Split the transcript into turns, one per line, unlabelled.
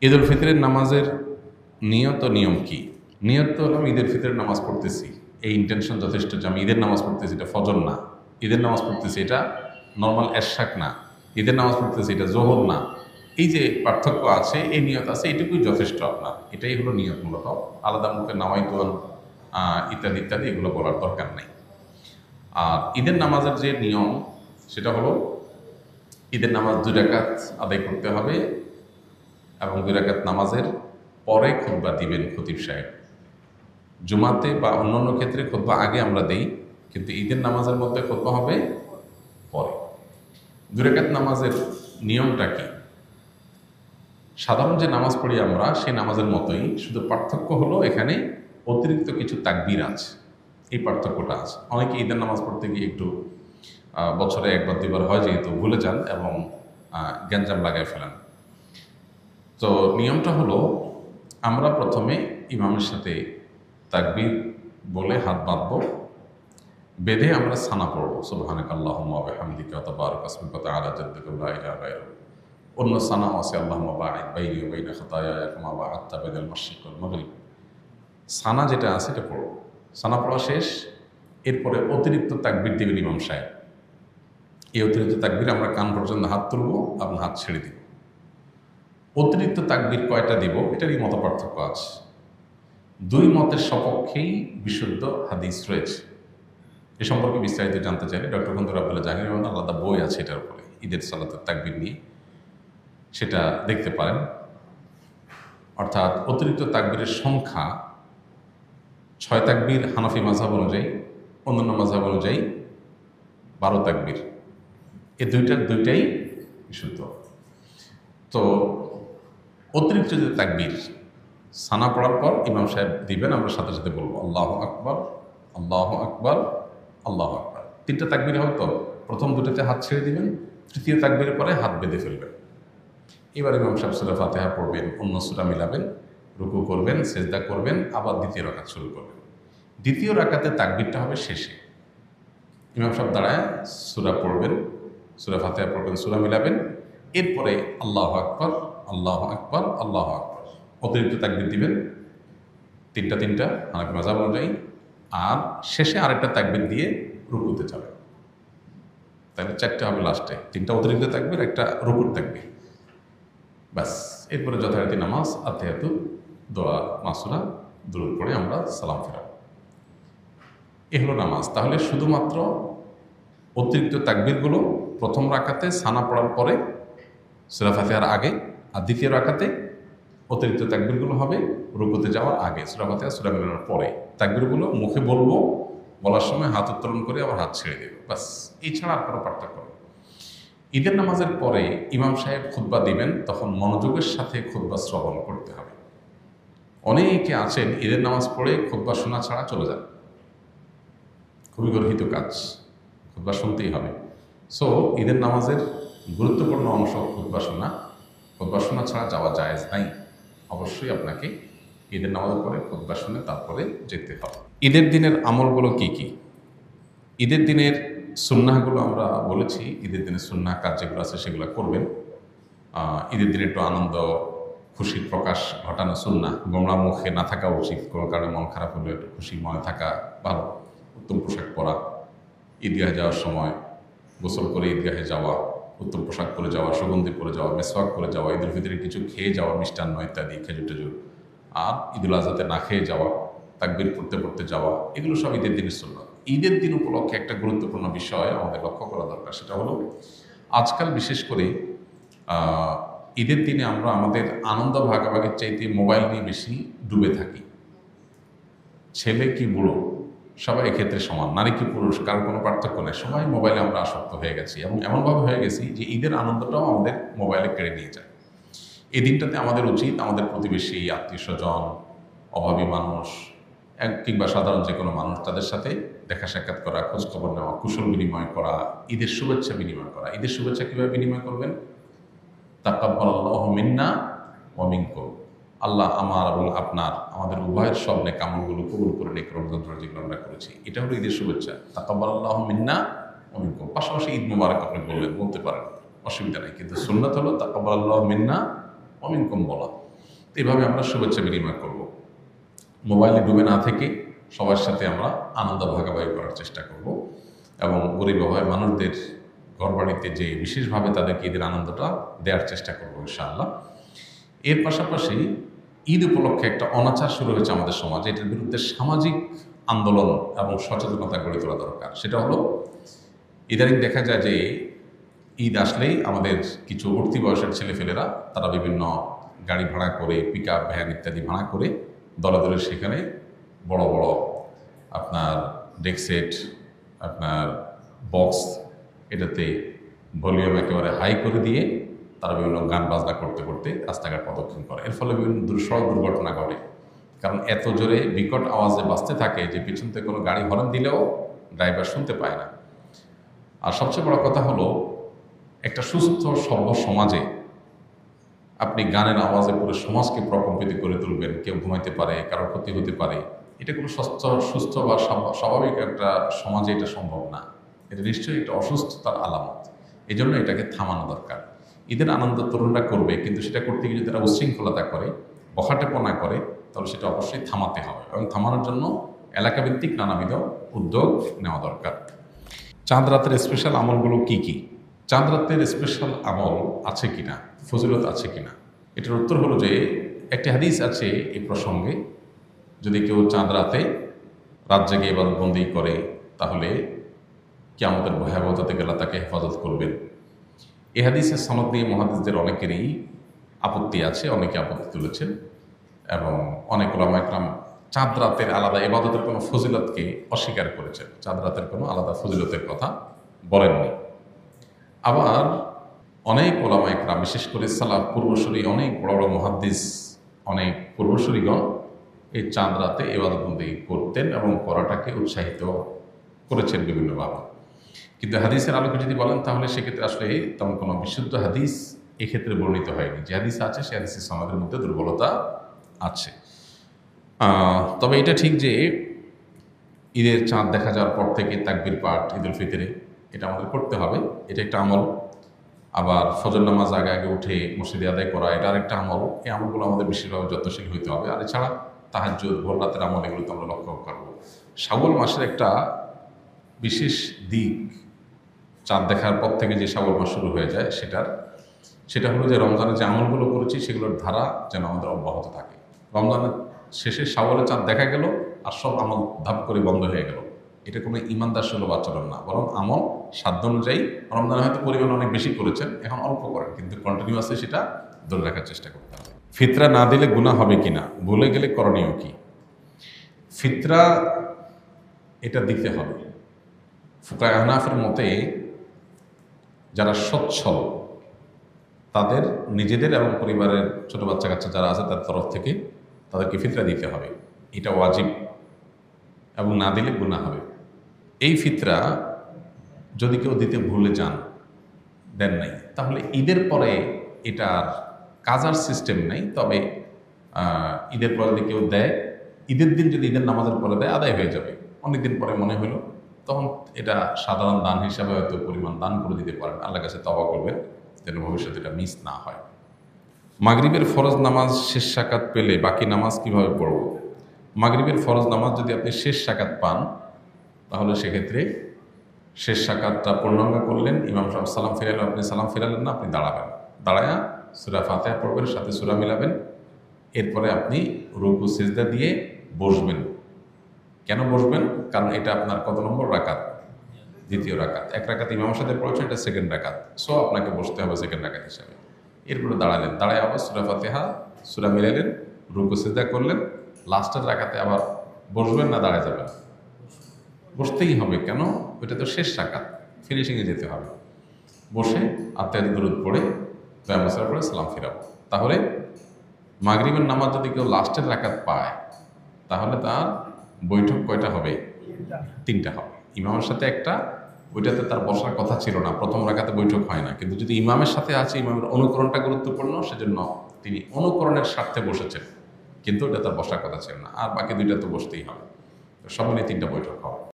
ঈদ উল ফিতরের নামাজের নিয়ত ও নিয়ম কি? নিয়ত তো হলো আমি ঈদের ফিতরের নামাজ পড়তেছি, এই ইন্টেনশন যথেষ্ট যে আমি ঈদের নামাজ পড়তেছি, এটা ফজর না। ঈদের নামাজ পড়তেছি এটা নর্মাল এরশাক না। ঈদের নামাজ পড়তেছি এটা জোহর না। এই যে পার্থক্য আছে, এই নিয়ত আছে, এটুকুই যথেষ্ট আপনার। এটাই হলো নিয়ত মূলত। আলাদা মুখে নামাইতুল ইত্যাদি ইত্যাদি এগুলো বলার দরকার নেই। আর ঈদের নামাজের যে নিয়ম সেটা হলো ঈদের নামাজ 2 রাকাত আদায় করতে হবে এবং 2 রাকাত নামাজের পরে খুতবা দিবেন খতিব সাহেব। জুমাতে বা অন্যান্য ক্ষেত্রে খুতবা আগে আমরা দেই, কিন্তু ঈদের নামাজের মধ্যে খুতবা হবে পরে। 2 রাকাত নামাজের নিয়মটা কি? সাধারণ যে নামাজ পড়ি আমরা সেই নামাজের মতোই, শুধু পার্থক্য হলো এখানে অতিরিক্ত কিছু তাকবীর আছে, এই পার্থক্যটা আছে। অনেকে ঈদের নামাজ পড়তে গিয়ে একটু বছরে একবার দুবার হয় যেহেতু ভুলে যান এবং গ্যাঞ্জাম লাগায় ফেলেন। তো নিয়মটা হলো আমরা প্রথমে ইমামের সাথে তাকবীর বলে হাত বাঁধব, বেঁধে আমরা সানা পড়ব, সুবহানাকাল্লাহুম্মা ওয়া বিহামদিকা ওয়া তাবারাকা ইসমুকা ওয়া তাআলা জাদ্দুকা লা ইলাহা গায়রুক। অন্য সানাও আছে, আল্লাহুম্মা বা'ইদ বাইনি ওয়া বাইনা খাতায়ায়া কামা বা'আদতা বাইনাল মাশরিক ওয়াল মাগরিব। সানা যেটা আছে এটা পড়ব। সানা পড়া শেষ, এরপরে অতিরিক্ত তাকবীর দিবেন ইমাম সাহেব। এই অতিরিক্ত তাকবীর আমরা কান পর্যন্ত হাত তুলব এবং হাত ছেড়ে দিব। অতিরিক্ত তাকবীর কয়টা দিব এটারই মত পার্থক্য আছে। 2 মতের সপক্ষেই বিশুদ্ধ হাদিস রয়েছে। এ সম্পর্কে বিস্তারিত জানতে চাইলে ডক্টর খন্দকার আব্দুল্লাহ জাহাঙ্গীর রহমান আলাদা বই আছে এটার উপরে, ঈদের সালাতের তাকবীর নিয়ে, সেটা দেখতে পারেন। অর্থাৎ অতিরিক্ত তাকবীরের সংখ্যা 6 তাকবীর হানাফি মাযহাব অনুযায়ী, অন্যান্য মাযহাব অনুযায়ী 12 তাকবীর। এই দুইটাই বিশুদ্ধ। তো অতিরিক্ত যে তাকবীর সানা পড়ার পর ইমাম সাহেব দিবেন, আমরা সাথে সাথে বলবো আল্লাহু আকবার, আল্লাহু আকবার, আল্লাহু আকবার। 3টা তাকবীর হবে তো প্রথম 2টাতে হাত ছেড়ে দিবেন, তৃতীয় তাকবীরের পরে হাত বেঁধে ফেলবেন। এবার ইমাম সাহেব সূরা ফাতিহা পড়বেন, অন্য সূরা মিলাবেন, রুকু করবেন, সেজদা করবেন, আবার দ্বিতীয় রাকাত শুরু করবেন। দ্বিতীয় রাকাতে তাকবীরটা হবে শেষে। ইমাম সাহেব দাঁড়ায় সূরা পড়বেন, সূরা ফাতিহা পড়বেন, সূরা মিলাবেন, এরপরে আল্লাহু আকবার, আল্লাহু আকবার, আল্লাহু আকবার। অতিরিক্ত তাকবীর দিবেন 3টা হানাফি মাযহাব অনুযায়ী, আর শেষে আরেকটা তাকবীর দিয়ে রুকুতে যাবেন। তাহলে 4টে হবে লাস্টে, 3টা অতিরিক্ত তাকবীর, একটা রুকুর তাকবীর, ব্যাস। এরপরে যথারীতি নামাজ, আত্তাহিয়াতু, দোয়া, মাসুরা, দুরূদ পড়ে আমরা সালাম ফেরাবো। এ হলো নামাজ। তাহলে শুধুমাত্র অতিরিক্ত তাকবীরগুলো প্রথম রাকাতে সানা পড়ার পরে সূরা ফাতিহার আগে, আর দ্বিতীয় রাকাতে অতিরিক্ত তাকবীরগুলো হবে রুকুতে যাওয়ার আগে, সূরা ফাতিহা সূরা মিলানোর পরে। তাকবীরগুলো মুখে বলবো, বলার সময় হাত উত্তোলন করে আবার হাত ছেড়ে দেবো, বাস। এই ছাড়া আর কোনো পার্থক্য নেই। ঈদের নামাজের পরে ইমাম সাহেব খুতবা দিবেন, তখন মনোযোগের সাথে খুতবা শ্রবণ করতে হবে। অনেকে আছেন ঈদের নামাজ পড়ে খুতবা শোনা ছাড়া চলে যান, খুবই গর্হিত কাজ, খুতবা শুনতেই হবে। সো ঈদের নামাজের গুরুত্বপূর্ণ অংশ খুতবা শোনা। খুতবা শোনা ছাড়া যাওয়া জায়েজ নাই। অবশ্যই আপনাকে ঈদের নামাজের পরে খুতবা শুনে তারপরে যেতে হবে। ঈদের দিনের আমলগুলো কি কি? ঈদের দিনের সুন্নাহগুলো আমরা বলেছি। ঈদের দিনের সুন্নাহ কাজ যেগুলো আছে সেগুলো করবেন। ঈদের দিনে একটু আনন্দ খুশির প্রকাশ ঘটানো সুন্নাহ। গোমরা মুখে না থাকা উচিত, কোনো কারণে মন খারাপ হলে একটু খুশি মনে থাকা ভালো। উত্তম পোশাক পরা, ঈদগাহে যাওয়ার সময় গোসল করে ঈদগাহে যাওয়া, উত্তম পোশাক পরে যাওয়া, সুগন্ধি পরে যাওয়া, মেসওয়াক করে যাওয়া, ঈদের ভিতরে কিছু খেয়ে যাওয়া, মিষ্টান্ন ইত্যাদি, খেজুর টেজুর, আর ঈদুল আজহাতে না খেয়ে যাওয়া, তাকবীর পড়তে পড়তে যাওয়া, এগুলো সব ঈদের দিনের সুন্নাহ। ঈদের দিন উপলক্ষে একটা গুরুত্বপূর্ণ বিষয় আমাদের লক্ষ্য করা দরকার, সেটা হলো আজকাল বিশেষ করে ঈদের দিনে আমরা আমাদের আনন্দ ভাগাভাগির চাইতে মোবাইল নিয়ে বেশি ডুবে থাকি। ছেলে কি বুড়ো সবাই এক্ষেত্রে সমান, নারী কি পুরুষ কারোর কোনো পার্থক্য নেই, সবাই মোবাইলে আমরা আসক্ত হয়ে গেছি এবং এমনভাবে হয়ে গেছি যে ঈদের আনন্দটাও আমাদের মোবাইলে কেড়ে নিয়ে যায়। এই দিনটাতে আমাদের উচিত আমাদের প্রতিবেশী, আত্মীয় স্বজন, অভাবী মানুষ কিংবা সাধারণ যে কোনো মানুষ, তাদের সাথে দেখা সাক্ষাৎ করা, খোঁজখবর নেওয়া, কুশল বিনিময় করা, ঈদের শুভেচ্ছা বিনিময় করা। ঈদের শুভেচ্ছা কীভাবে বিনিময় করবেন? তাকাব্বালাল্লাহু মিন্না ওয়া মিনকুম। আল্লাহ আমার এবং আপনার, আমাদের উভয়ের সব নেক আমলগুলো কবুল করে নেক রমজান যেগুলো আমরা করেছি, এটা হলো ঈদের শুভেচ্ছা। তাকাব্বালাল্লাহু মিন্না ওয়া মিনকুম। পাশাপাশি ঈদ মুবারক আপনি বলতে পারেন, অসুবিধা নেই, কিন্তু সুন্নাত হলো তাকাব্বালাল্লাহু মিন্না ওয়া মিনকুম বলা। এভাবে আমরা শুভেচ্ছা বিনিময় করব। মোবাইলে ডুবে না থেকে সবার সাথে আমরা আনন্দ ভাগাভাগি করার চেষ্টা করব এবং গরিব অভাব মানুষদের ঘরবাড়িতে যে বিশেষভাবে তাদেরকে ঈদের আনন্দটা দেওয়ার চেষ্টা করব ইনশাআল্লাহ। এর পাশাপাশি ঈদ উপলক্ষে একটা অনাচার শুরু হয়েছে আমাদের সমাজে, এটার বিরুদ্ধে সামাজিক আন্দোলন এবং সচেতনতা গড়ে তোলা দরকার। সেটা হলো ইদানিং দেখা যায় যে ঈদ আসলেই আমাদের কিছু উঠতি বয়সের ছেলেফেলেরা তারা বিভিন্ন গাড়ি ভাড়া করে, পিক আপ ভ্যান ইত্যাদি ভাড়া করে দলে দলে সেখানে বড় বড় আপনার ডেকসেট, আপনার বক্স, এটাতে ভলিউম একেবারে হাই করে দিয়ে তারা বিভিন্ন গান বাজনা করতে করতে রাস্তাঘাট প্রদক্ষিণ করে। এর ফলে বিভিন্ন সড়ক দুর্ঘটনা ঘটে, কারণ এত জোরে বিকট আওয়াজে বাজতে থাকে যে পিছন থেকে কোনো গাড়ি হর্ন দিলেও ড্রাইভার শুনতে পায় না। আর সবচেয়ে বড় কথা হলো, একটা সুস্থ সভ্য সমাজে আপনি গানের আওয়াজে পুরো সমাজকে প্রকম্পিত করে তুলবেন, কেউ ঘুমাইতে পারে, কারোর ক্ষতি হতে পারে, এটা কোনো সুস্থ বা স্বাভাবিক একটা সমাজে এটা সম্ভব না। এটা নিশ্চয়ই একটা অসুস্থতার আলামত। এই জন্য এটাকে থামানো দরকার। ঈদের আনন্দ তরুণরা করবে, কিন্তু সেটা করতে গিয়ে যদি তারা উচ্ছৃঙ্খলতা করে, বখাটেপনা করে, তাহলে সেটা অবশ্যই থামাতে হবে এবং থামানোর জন্য এলাকাভিত্তিক নানাবিধ উদ্যোগ নেওয়া দরকার। চাঁদ রাতের স্পেশাল আমলগুলো কি কি? চাঁদ রাতের স্পেশাল আমল আছে কিনা, ফজিলত আছে কিনা, এটার উত্তর হলো যে একটি হাদিস আছে এই প্রসঙ্গে। যদি কেউ চাঁদ রাতে রাত জেগে ইবাদতবন্দি করে, তাহলে কিয়ামতের ভয়াবহতা থেকে আল্লাহ তাকে হেফাজত করবেন। এই হাদিসের সনদ নিয়ে মুহাদ্দিসদের অনেকেরই আপত্তি আছে, অনেকে আপত্তি তুলেছেন এবং অনেক উলামা ইকরাম চাঁদ রাতের আলাদা ইবাদতের কোনো ফজিলতকে অস্বীকার করেছেন, চাঁদ রাতের কোনো আলাদা ফজিলতের কথা বলেননি। আবার অনেক ওলামা ইকরাম, বিশেষ করে সালাফ পূর্বসূরি অনেক বড় বড় মুহাদ্দিস, অনেক পূর্বসূরিগণ এই চাঁদ রাতে ইবাদতবন্দি করতেন এবং করাটাকে উৎসাহিত করেছেন বিভিন্নভাবে। কিন্তু হাদিসের আলোকে যদি বলেন, তাহলে সেক্ষেত্রে আসলে তেমন কোনো বিশুদ্ধ হাদিস এক্ষেত্রে বর্ণিত হয়নি। যে হাদিস আছে সে হাদিসের সনদের মধ্যে দুর্বলতা আছে। তবে এটা ঠিক যে ঈদের চাঁদ দেখা যাওয়ার পর থেকে তাকবীর পাঠ ঈদুল ফিতরে এটা আমাদের করতে হবে, এটা একটা আমল। আবার ফজর নামাজ আগে আগে উঠে মসজিদে আদায় করা, এটা আরেকটা আমল। এই আমলগুলো আমাদের বিশেষভাবে যত্নশীল হইতে হবে। আর এছাড়া তাহাজ্জুদ, ভোর রাতের আমল, এগুলো তো আমরা লক্ষ্য করব। শাওয়াল মাসের একটা বিশেষ দিক, চাঁদ দেখার পর থেকে যে শাওয়াল মাস শুরু হয়ে যায় সেটা হলো যে রমজানের যে আমলগুলো করেছি সেগুলোর ধারা যেন আমাদের অব্যাহত থাকে। রমজানের শেষে শাওয়ালে চাঁদ দেখা গেল আর সব আমল ধাপ করে বন্ধ হয়ে গেল, এটা কোনো ইমানদার সুলভ আচরণ না। বরং আমল সাধ্য অনুযায়ী, রমজানে হয়তো পরিমাণ অনেক বেশি করেছেন, এখন অল্প করেন, কিন্তু কন্টিনিউয়াসলি সেটা ধরে রাখার চেষ্টা করতে হবে। ফিতরা না দিলে গুনাহ হবে কিনা, ভুলে গেলে করণীয় কি? ফিতরা এটা দিতে হবে। ফুকায়ে আহনাফের মতে যারা সচ্ছল, তাদের নিজেদের এবং পরিবারের ছোট বাচ্চা কাচ্চা যারা আছে তার তরফ থেকে তাদেরকে ফিতরা দিতে হবে, এটা ওয়াজিব, এবং না দিলে গুনাহ হবে। এই ফিতরা যদি কেউ দিতে ভুলে যান, দেন নাই, তাহলে ঈদের পরে এটার কাজার সিস্টেম নেই। তবে ঈদের পরে যদি কেউ দেয়, ঈদের দিন যদি ঈদের নামাজের পরে দেয়, আদায় হয়ে যাবে। অনেকদিন পরে মনে হলো, তখন এটা সাধারণ দান হিসাবে হয়তো পরিমাণ দান করে দিতে পারেন, আল্লাহর কাছে তওবা করবেন যেন ভবিষ্যতে এটা মিস না হয়। মাগরিবের ফরজ নামাজ শেষ সাকাত পেলে বাকি নামাজ কিভাবে পড়ব? মাগরিবের ফরজ নামাজ যদি আপনি শেষ সাকাত পান, তাহলে সেক্ষেত্রে শেষ সাকাতটা পূর্ণাঙ্গ করলেন, ইমাম সাহেব সালাম ফিরালেন, আপনি সালাম ফিরালেন না, আপনি দাঁড়াবেন, দাঁড়ায়া সূরা ফাতিহা পড়বেন, সাথে সূরা মিলাবেন। এরপরে আপনি রুকু সিজদা দিয়ে বসবেন। কেন বসবেন? কারণ এটা আপনার কত নম্বর রাকাত? দ্বিতীয় রাকাত। এক রাকাত ইমামের সাথে পড়েছেন, এটা সেকেন্ড রাকাত, সো আপনাকে বসতে হবে সেকেন্ড রাকাত হিসাবে। এরপরে দাঁড়ালেন, দাঁড়ায় আবার সূরা ফাতিহা সূরা মিলালেন, রুকু সিজদা করলেন, লাস্টের রাকাতে আবার বসবেন না দাঁড়ায় যাবেন? বসতেই হবে। কেন? ওইটা তো শেষ রাকাত, ফিনিশিংয়ে যেতে হবে। বসে আত্মায়াত দুরূদ পড়ে দোয়া পড়ে সালাম ফিরাবো। তাহলে মাগরিবের নামাজ যদি কেউ লাস্টের রাকাত পায়, তাহলে তার বৈঠক কয়টা হবে? 3টা হবে। ইমামের সাথে একটা, ওইটাতে তার বসার কথা ছিল না, প্রথম রাকাতে বৈঠক হয় না। কিন্তু যদি ইমামের সাথে আছে, ইমামের অনুকরণটা গুরুত্বপূর্ণ, সেজন্য তিনি অনুকরণের স্বার্থে বসেছেন, কিন্তু ওটা তার বসার কথা ছিল না। আর বাকি 2টা তো বসতেই হবে। সব মিলিয়ে 3টা বৈঠক হবে।